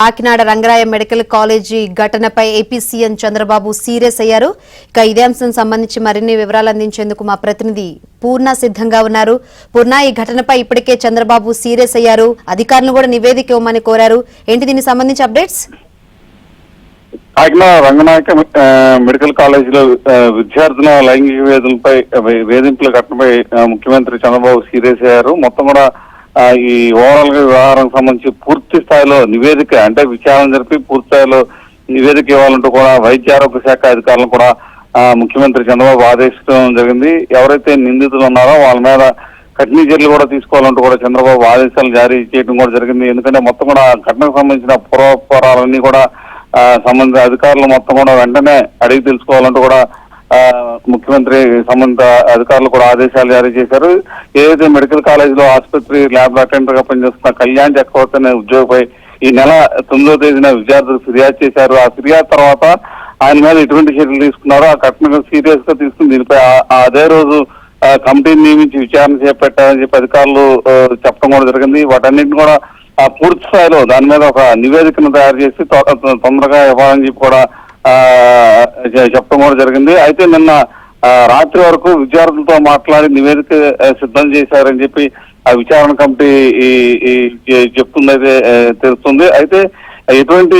Kakinada Rangaraya medical college ఘటనపై AP CM Chandrababu serious అయ్యారు. ఇక ఇదే అంశం సంబంధించి మరిన్ని వివరాలు అందించేందుకు మా ప్రతినిధి పూర్ణ సిద్ధంగా ఉన్నారు. పూర్ణ, ఈ ఘటనపై ఇప్పటికే చంద్రబాబు సీరియస్ అయ్యారు, అధికారులను కూడా నివేదిక ఇవ్వమని కోరారు. ఏంటి దీనికి సంబంధించి అప్డేట్స్? కాకినాడ రంగనాయక మెడికల్ కాలేజీలో విద్యార్థుల లైంగిక వేధింపుల ఘటనపై ముఖ్యమంత్రి చంద్రబాబు సీరియస్ అయ్యారు. మొత్తం కూడా ఈ ఓవరాల్ గా వ్యవహారానికి సంబంధించి పూర్తి స్థాయిలో నివేదిక అంటే విచారణ జరిపి పూర్తి స్థాయిలో నివేదిక ఇవ్వాలంటూ కూడా వైద్య ఆరోగ్య శాఖ అధికారులను కూడా ముఖ్యమంత్రి చంద్రబాబు ఆదేశించడం జరిగింది. ఎవరైతే నిందితులు ఉన్నారో వాళ్ళ మీద కఠిన చర్యలు కూడా తీసుకోవాలంటూ కూడా చంద్రబాబు ఆదేశాలు జారీ చేయడం కూడా జరిగింది. ఎందుకంటే మొత్తం కూడా ఘటనకు సంబంధించిన పూర్వాపరాలన్నీ కూడా సంబంధిత అధికారులు మొత్తం కూడా వెంటనే అడిగి తెలుసుకోవాలంటూ కూడా ముఖ్యమంత్రి సంబంధిత అధికారులు కూడా ఆదేశాలు జారీ చేశారు. ఏదైతే మెడికల్ కాలేజీలో ఆసుపత్రి ల్యాబ్ అటెండర్ గా పనిచేస్తున్న కళ్యాణ్ చక్రవర్తి అనే ఉద్యోగిపై ఈ నెల 9వ తేదీన విద్యార్థులు ఫిర్యాదు చేశారు. ఆ ఫిర్యాదు తర్వాత ఆయన మీద ఎటువంటి చర్యలు తీసుకున్నారో ఆ ఘటనను సీరియస్ గా తీసుకుని దీనిపై అదే రోజు కమిటీని నియమించి విచారణ చేపట్టారని చెప్పి అధికారులు చెప్పడం కూడా జరిగింది. వాటన్నింటిని కూడా పూర్తి స్థాయిలో దాని మీద ఒక నివేదికను తయారు చేసి తొందరగా ఇవ్వాలని చెప్పి కూడా చెప్పడం కూడా జరిగింది. అయితే నిన్న రాత్రి వరకు విద్యార్థులతో మాట్లాడి నివేదిక సిద్ధం చేశారని చెప్పి ఆ విచారణ కమిటీ చెప్తుందైతే తెలుస్తుంది. అయితే ఎటువంటి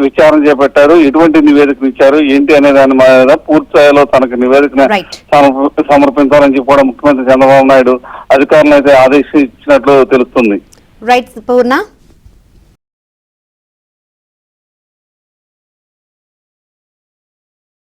విచారణ చేపట్టారు, ఎటువంటి నివేదికను ఇచ్చారు, ఏంటి అనే దాని మీద పూర్తి స్థాయిలో తనకు నివేదికను సమర్పించాలని చెప్పి కూడా ముఖ్యమంత్రి చంద్రబాబు నాయుడు అధికారులను అయితే ఆదేశించినట్లు తెలుస్తుంది. రైట్ పూర్ణ.